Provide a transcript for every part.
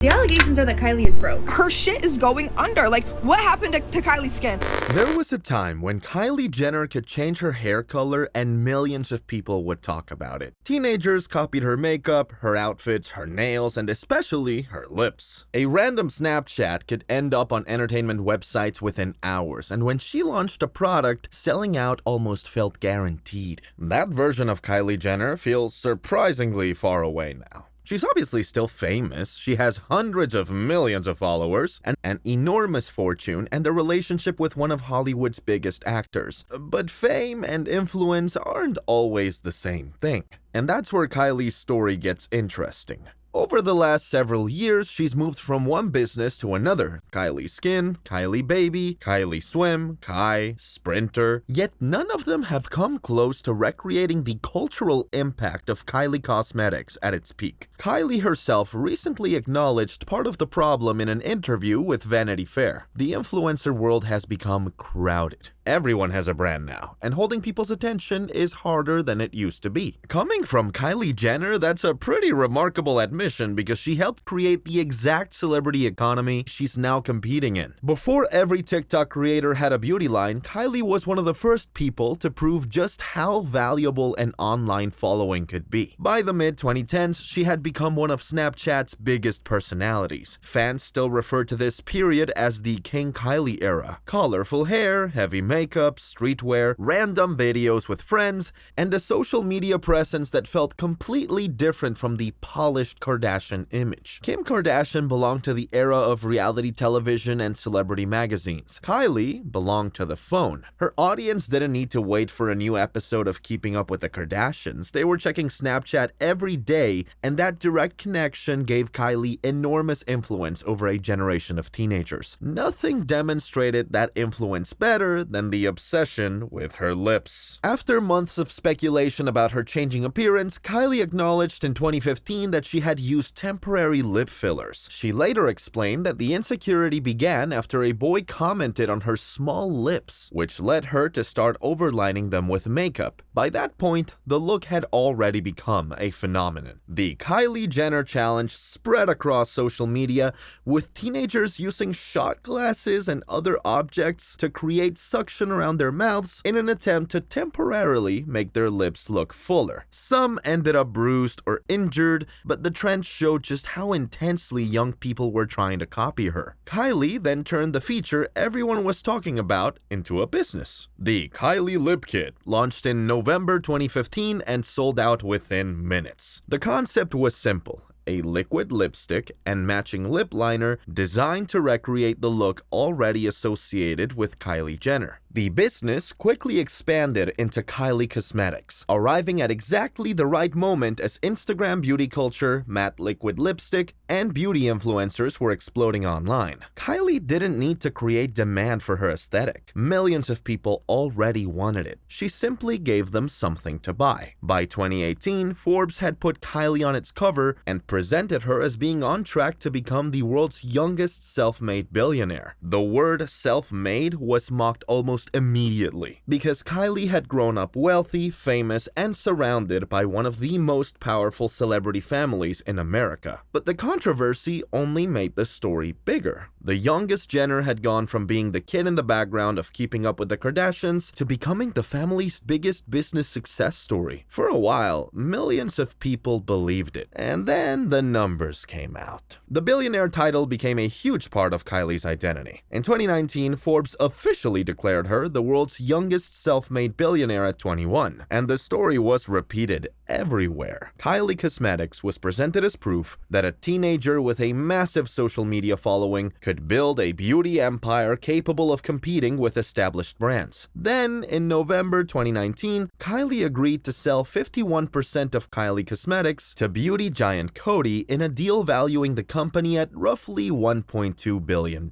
The allegations are that Kylie is broke. Her shit is going under. Like, what happened to Kylie's skin? There was a time when Kylie Jenner could change her hair color and millions of people would talk about it. Teenagers copied her makeup, her outfits, her nails, and especially her lips. A random Snapchat could end up on entertainment websites within hours, and when she launched a product, selling out almost felt guaranteed. That version of Kylie Jenner feels surprisingly far away now. She's obviously still famous, she has hundreds of millions of followers, and an enormous fortune, and a relationship with one of Hollywood's biggest actors. But fame and influence aren't always the same thing. And that's where Kylie's story gets interesting. Over the last several years, she's moved from one business to another. Kylie Skin, Kylie Baby, Kylie Swim, Kai, Sprinter. Yet none of them have come close to recreating the cultural impact of Kylie Cosmetics at its peak. Kylie herself recently acknowledged part of the problem in an interview with Vanity Fair. The influencer world has become crowded. Everyone has a brand now, and holding people's attention is harder than it used to be. Coming from Kylie Jenner, that's a pretty remarkable admission because she helped create the exact celebrity economy she's now competing in. Before every TikTok creator had a beauty line, Kylie was one of the first people to prove just how valuable an online following could be. By the mid-2010s, she had become one of Snapchat's biggest personalities. Fans still refer to this period as the King Kylie Era. Colorful hair, heavy makeup, streetwear, random videos with friends, and a social media presence that felt completely different from the polished Kardashian image. Kim Kardashian belonged to the era of reality television and celebrity magazines. Kylie belonged to the phone. Her audience didn't need to wait for a new episode of Keeping Up with the Kardashians. They were checking Snapchat every day, and that direct connection gave Kylie enormous influence over a generation of teenagers. Nothing demonstrated that influence better than the obsession with her lips. After months of speculation about her changing appearance, Kylie acknowledged in 2015 that she had used temporary lip fillers. She later explained that the insecurity began after a boy commented on her small lips, which led her to start overlining them with makeup. By that point, the look had already become a phenomenon. The Kylie Jenner challenge spread across social media, with teenagers using shot glasses and other objects to create suction around their mouths in an attempt to temporarily make their lips look fuller. Some ended up bruised or injured, but the trend showed just how intensely young people were trying to copy her. Kylie then turned the feature everyone was talking about into a business. The Kylie Lip Kit launched in November 2015 and sold out within minutes. The concept was simple: a liquid lipstick and matching lip liner designed to recreate the look already associated with Kylie Jenner. The business quickly expanded into Kylie Cosmetics, arriving at exactly the right moment as Instagram beauty culture, matte liquid lipstick, and beauty influencers were exploding online. Kylie didn't need to create demand for her aesthetic. Millions of people already wanted it. She simply gave them something to buy. By 2018, Forbes had put Kylie on its cover and presented her as being on track to become the world's youngest self-made billionaire. The word self-made was mocked almost immediately because Kylie had grown up wealthy, famous, and surrounded by one of the most powerful celebrity families in America. But the controversy only made the story bigger. The youngest Jenner had gone from being the kid in the background of Keeping Up with the Kardashians to becoming the family's biggest business success story. For a while, millions of people believed it, and then the numbers came out. The billionaire title became a huge part of Kylie's identity. In 2019, Forbes officially declared her the world's youngest self-made billionaire at 21, and the story was repeated everywhere. Kylie Cosmetics was presented as proof that a teenager with a massive social media following could build a beauty empire capable of competing with established brands. Then, in November 2019, Kylie agreed to sell 51% of Kylie Cosmetics to beauty giant Coty in a deal valuing the company at roughly $1.2 billion.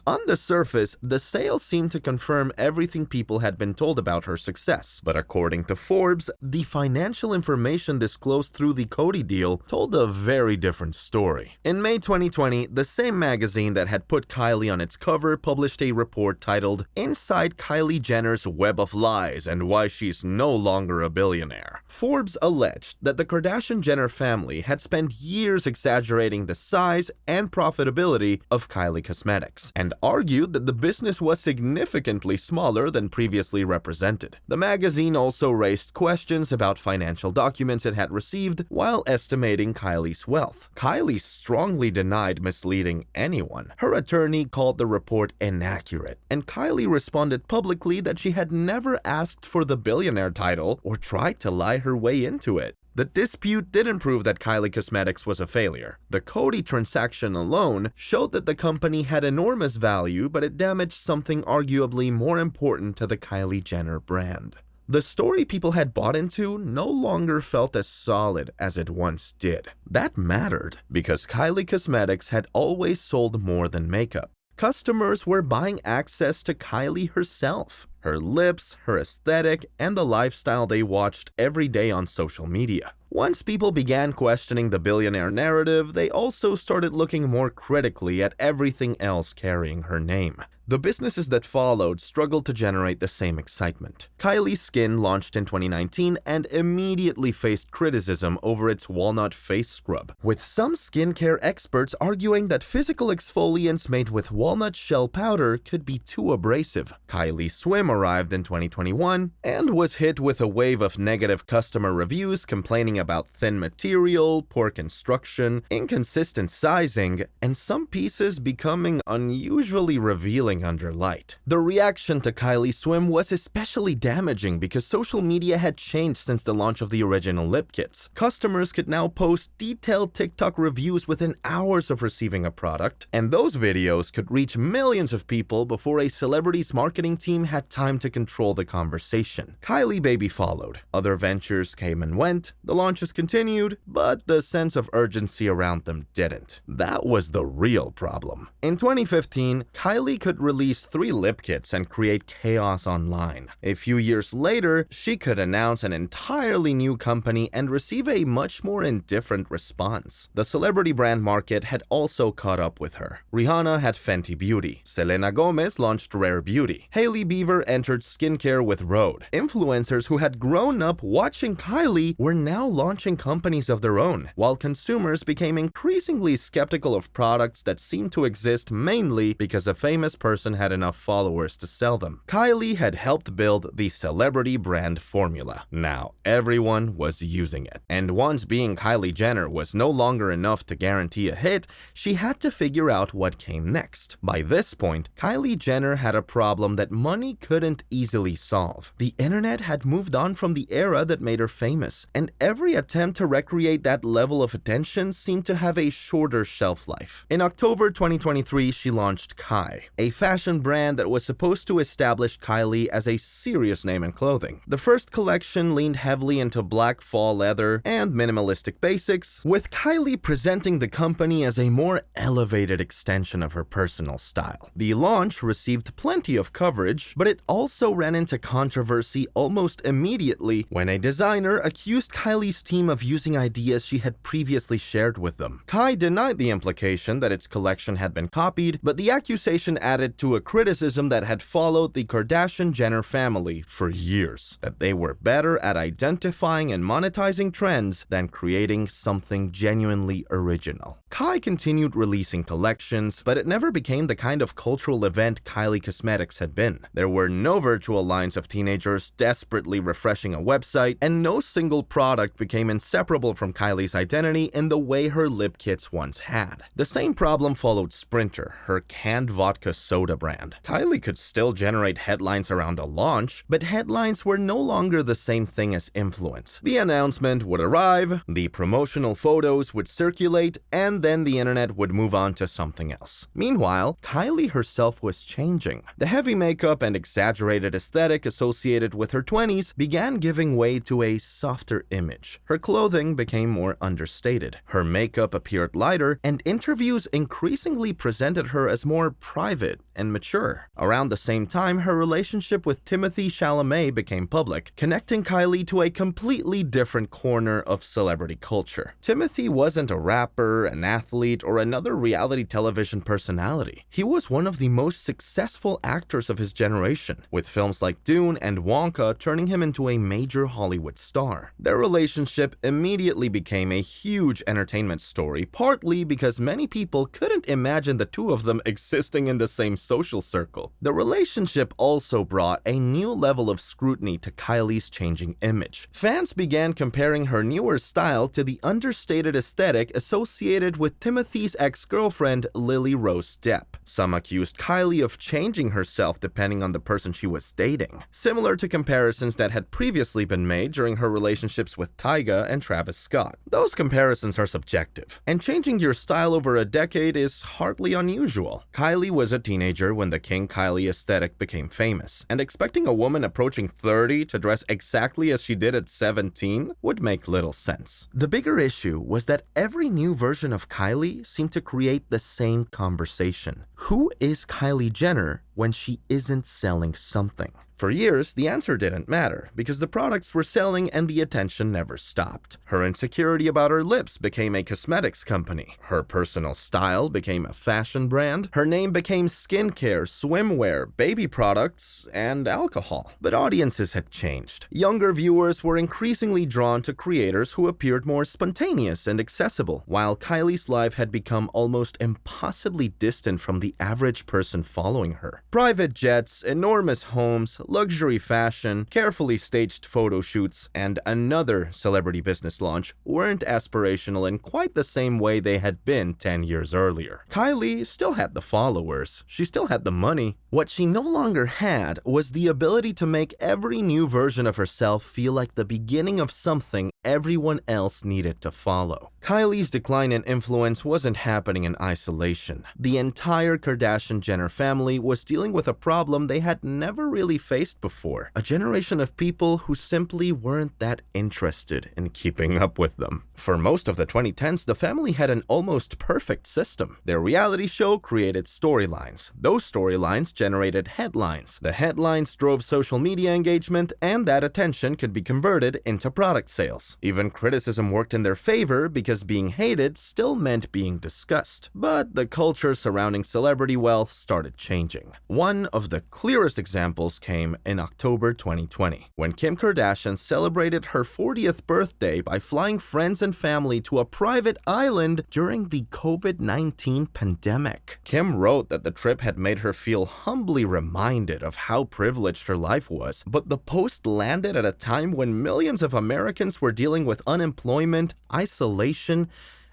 On the surface, the sale seemed to confirm everything people had been told about her success, but according to Forbes, the financial information disclosed through the Coty deal told a very different story. In May 2020, the same magazine that had put Kylie on its cover published a report titled "Inside Kylie Jenner's Web of Lies and Why She's No Longer a Billionaire." Forbes alleged that the Kardashian-Jenner family had spent years exaggerating the size and profitability of Kylie Cosmetics, and argued that the business was significantly smaller than previously represented. The magazine also raised questions about financial documents it had received while estimating Kylie's wealth. Kylie strongly denied misleading anyone. Her attorney called the report inaccurate, and Kylie responded publicly that she had never asked for the billionaire title or tried to lie her way into it. The dispute didn't prove that Kylie Cosmetics was a failure. The Coty transaction alone showed that the company had enormous value, but it damaged something arguably more important to the Kylie Jenner brand. The story people had bought into no longer felt as solid as it once did. That mattered because Kylie Cosmetics had always sold more than makeup. Customers were buying access to Kylie herself, her lips, her aesthetic, and the lifestyle they watched every day on social media. Once people began questioning the billionaire narrative, they also started looking more critically at everything else carrying her name. The businesses that followed struggled to generate the same excitement. Kylie Skin launched in 2019 and immediately faced criticism over its walnut face scrub, with some skincare experts arguing that physical exfoliants made with walnut shell powder could be too abrasive. Kylie Swim arrived in 2021 and was hit with a wave of negative customer reviews complaining about thin material, poor construction, inconsistent sizing, and some pieces becoming unusually revealing under light. The reaction to Kylie Swim was especially damaging because social media had changed since the launch of the original lip kits. Customers could now post detailed TikTok reviews within hours of receiving a product, and those videos could reach millions of people before a celebrity's marketing team had time to control the conversation. Kylie Baby followed. Other ventures came and went, the launches continued, but the sense of urgency around them didn't. That was the real problem. In 2015, Kylie could release 3 lip kits and create chaos online. A few years later, she could announce an entirely new company and receive a much more indifferent response. The celebrity brand market had also caught up with her. Rihanna had Fenty Beauty. Selena Gomez launched Rare Beauty. Hailey Bieber entered skincare with Rhode. Influencers who had grown up watching Kylie were now launching companies of their own, while consumers became increasingly skeptical of products that seemed to exist mainly because a famous person had enough followers to sell them. Kylie had helped build the celebrity brand formula. Now everyone was using it. And once being Kylie Jenner was no longer enough to guarantee a hit, she had to figure out what came next. By this point, Kylie Jenner had a problem that money couldn't easily solve. The internet had moved on from the era that made her famous, and every attempt to recreate that level of attention seemed to have a shorter shelf life. In October 2023, she launched Kai, a fashion brand that was supposed to establish Kylie as a serious name in clothing. The first collection leaned heavily into black fall leather and minimalistic basics, with Kylie presenting the company as a more elevated extension of her personal style. The launch received plenty of coverage, but it also ran into controversy almost immediately when a designer accused Kylie's team of using ideas she had previously shared with them. Kai denied the implication that its collection had been copied, but the accusation added to a criticism that had followed the Kardashian-Jenner family for years, that they were better at identifying and monetizing trends than creating something genuinely original. Kai continued releasing collections, but it never became the kind of cultural event Kylie Cosmetics had been. There were no virtual lines of teenagers desperately refreshing a website, and no single product became inseparable from Kylie's identity in the way her lip kits once had. The same problem followed Sprinter, her canned vodka soda brand. Kylie could still generate headlines around a launch, but headlines were no longer the same thing as influence. The announcement would arrive, the promotional photos would circulate, and then the internet would move on to something else. Meanwhile, Kylie herself was changing. The heavy makeup and exaggerated aesthetic associated with her 20s began giving way to a softer image. Her clothing became more understated. Her makeup appeared lighter, and interviews increasingly presented her as more private and mature. Around the same time, her relationship with Timothée Chalamet became public, connecting Kylie to a completely different corner of celebrity culture. Timothée wasn't a rapper, an athlete, or another reality television personality. He was one of the most successful actors of his generation, with films like Dune and Wonka turning him into a major Hollywood star. Their relationship immediately became a huge entertainment story, partly because many people couldn't imagine the two of them existing in the same social circle. The relationship also brought a new level of scrutiny to Kylie's changing image. Fans began comparing her newer style to the understated aesthetic associated with Timothy's ex-girlfriend Lily Rose Depp. Some accused Kylie of changing herself depending on the person she was dating, similar to comparisons that had previously been made during her relationships with Tyga and Travis Scott. Those comparisons are subjective, and changing your style over a decade is hardly unusual. Kylie was a teenager when the King Kylie aesthetic became famous, and expecting a woman approaching 30 to dress exactly as she did at 17 would make little sense. The bigger issue was that every new version of Kylie seemed to create the same conversation. Who is Kylie Jenner when she isn't selling something? For years, the answer didn't matter because the products were selling and the attention never stopped. Her insecurity about her lips became a cosmetics company. Her personal style became a fashion brand. Her name became skincare, swimwear, baby products, and alcohol. But audiences had changed. Younger viewers were increasingly drawn to creators who appeared more spontaneous and accessible, while Kylie's life had become almost impossibly distant from the average person following her. Private jets, enormous homes, luxury fashion, carefully staged photo shoots, and another celebrity business launch weren't aspirational in quite the same way they had been 10 years earlier. Kylie still had the followers. She still had the money. What she no longer had was the ability to make every new version of herself feel like the beginning of something everyone else needed to follow. Kylie's decline in influence wasn't happening in isolation. The entire Kardashian-Jenner family was dealing with a problem they had never really faced before. A generation of people who simply weren't that interested in keeping up with them. For most of the 2010s, the family had an almost perfect system. Their reality show created storylines. Those storylines generated headlines. The headlines drove social media engagement, and that attention could be converted into product sales. Even criticism worked in their favor because being hated still meant being discussed. But the culture surrounding celebrity wealth started changing. One of the clearest examples came in October 2020, when Kim Kardashian celebrated her 40th birthday by flying friends and family to a private island during the COVID-19 pandemic. Kim wrote that the trip had made her feel humbly reminded of how privileged her life was, but the post landed at a time when millions of Americans were dealing with unemployment, isolation,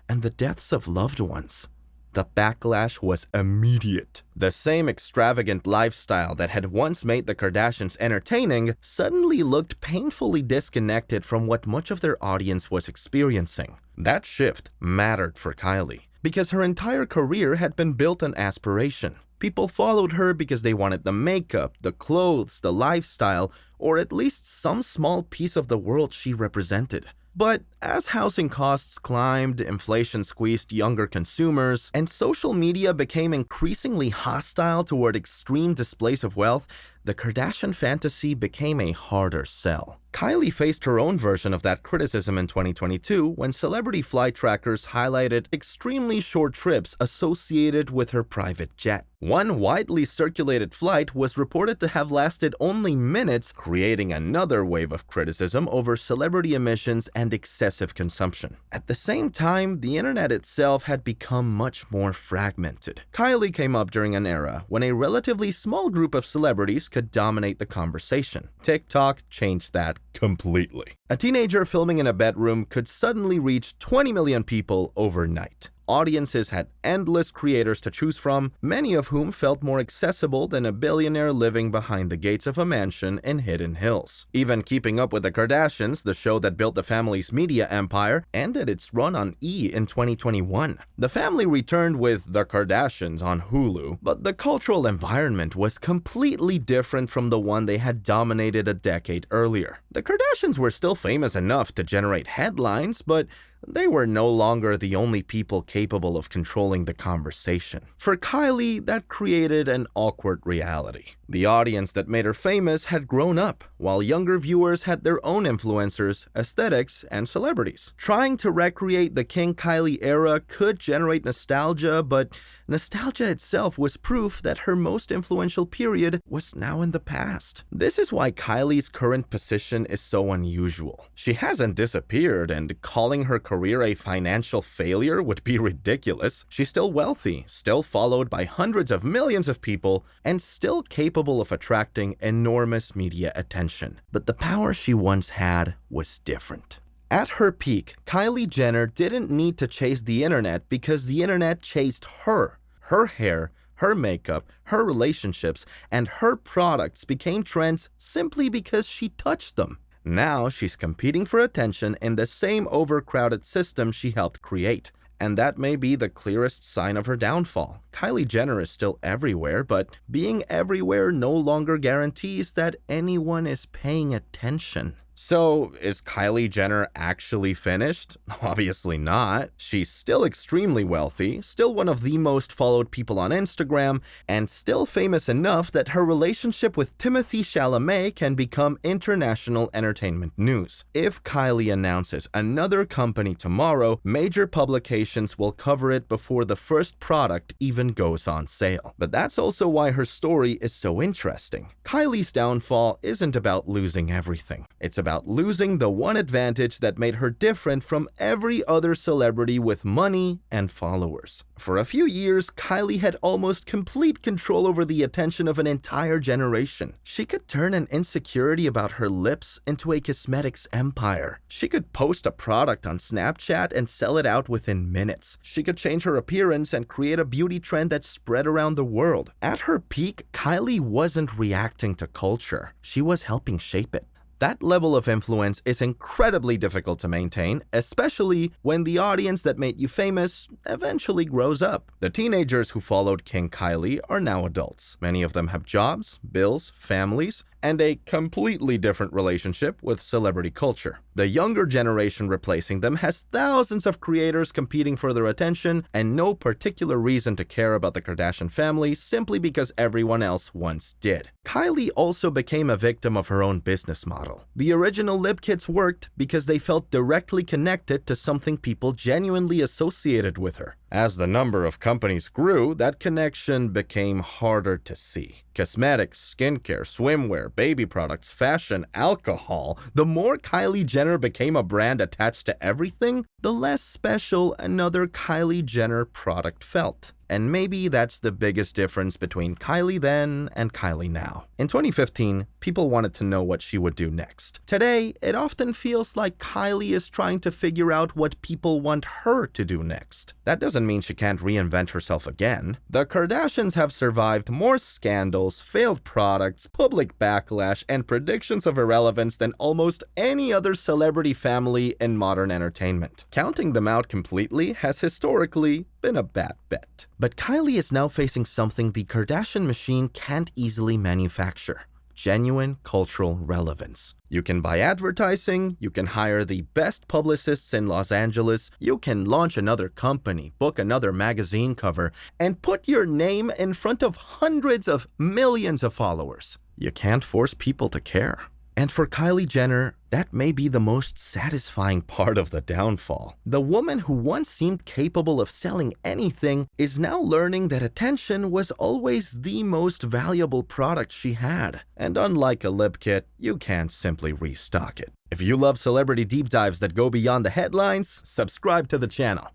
and the deaths of loved ones. The backlash was immediate. The same extravagant lifestyle that had once made the Kardashians entertaining suddenly looked painfully disconnected from what much of their audience was experiencing. That shift mattered for Kylie, because her entire career had been built on aspiration. People followed her because they wanted the makeup, the clothes, the lifestyle, or at least some small piece of the world she represented. But as housing costs climbed, inflation squeezed younger consumers, and social media became increasingly hostile toward extreme displays of wealth, the Kardashian fantasy became a harder sell. Kylie faced her own version of that criticism in 2022 when celebrity flight trackers highlighted extremely short trips associated with her private jet. One widely circulated flight was reported to have lasted only minutes, creating another wave of criticism over celebrity emissions and excessive consumption. At the same time, the internet itself had become much more fragmented. Kylie came up during an era when a relatively small group of celebrities could dominate the conversation. TikTok changed that completely. A teenager filming in a bedroom could suddenly reach 20 million people overnight. Audiences had endless creators to choose from, many of whom felt more accessible than a billionaire living behind the gates of a mansion in Hidden Hills. Even Keeping Up with the Kardashians, the show that built the family's media empire, ended its run on E! In 2021. The family returned with The Kardashians on Hulu, but the cultural environment was completely different from the one they had dominated a decade earlier. The Kardashians were still famous enough to generate headlines, but they were no longer the only people capable of controlling the conversation. For Kylie, that created an awkward reality. The audience that made her famous had grown up, while younger viewers had their own influencers, aesthetics, and celebrities. Trying to recreate the King Kylie era could generate nostalgia, but nostalgia itself was proof that her most influential period was now in the past. This is why Kylie's current position is so unusual. She hasn't disappeared, and calling her career a financial failure would be ridiculous. She's still wealthy, still followed by hundreds of millions of people, and still capable of attracting enormous media attention. But the power she once had was different. At her peak, Kylie Jenner didn't need to chase the internet because the internet chased her. Her hair, her makeup, her relationships, and her products became trends simply because she touched them. Now she's competing for attention in the same overcrowded system she helped create. And that may be the clearest sign of her downfall. Kylie Jenner is still everywhere, but being everywhere no longer guarantees that anyone is paying attention. So, is Kylie Jenner actually finished? Obviously not. She's still extremely wealthy, still one of the most followed people on Instagram, and still famous enough that her relationship with Timothée Chalamet can become international entertainment news. If Kylie announces another company tomorrow, major publications will cover it before the first product even goes on sale. But that's also why her story is so interesting. Kylie's downfall isn't about losing everything. It's about losing the one advantage that made her different from every other celebrity with money and followers. For a few years, Kylie had almost complete control over the attention of an entire generation. She could turn an insecurity about her lips into a cosmetics empire. She could post a product on Snapchat and sell it out within minutes. She could change her appearance and create a beauty trend that spread around the world. At her peak, Kylie wasn't reacting to culture. She was helping shape it. That level of influence is incredibly difficult to maintain, especially when the audience that made you famous eventually grows up. The teenagers who followed King Kylie are now adults. Many of them have jobs, bills, families, and a completely different relationship with celebrity culture. The younger generation replacing them has thousands of creators competing for their attention and no particular reason to care about the Kardashian family simply because everyone else once did. Kylie also became a victim of her own business model. The original lip kits worked because they felt directly connected to something people genuinely associated with her. As the number of companies grew, that connection became harder to see. Cosmetics, skincare, swimwear, baby products, fashion, alcohol. The more Kylie Jenner became a brand attached to everything, the less special another Kylie Jenner product felt. And maybe that's the biggest difference between Kylie then and Kylie now. In 2015, people wanted to know what she would do next. Today, it often feels like Kylie is trying to figure out what people want her to do next. That doesn't mean she can't reinvent herself again. The Kardashians have survived more scandals, failed products, public backlash, and predictions of irrelevance than almost any other celebrity family in modern entertainment. Counting them out completely has historically been a bad bet. But Kylie is now facing something the Kardashian machine can't easily manufacture: genuine cultural relevance. You can buy advertising, you can hire the best publicists in Los Angeles, you can launch another company, book another magazine cover, and put your name in front of hundreds of millions of followers. You can't force people to care. And for Kylie Jenner, that may be the most satisfying part of the downfall. The woman who once seemed capable of selling anything is now learning that attention was always the most valuable product she had. And unlike a lip kit, you can't simply restock it. If you love celebrity deep dives that go beyond the headlines, subscribe to the channel.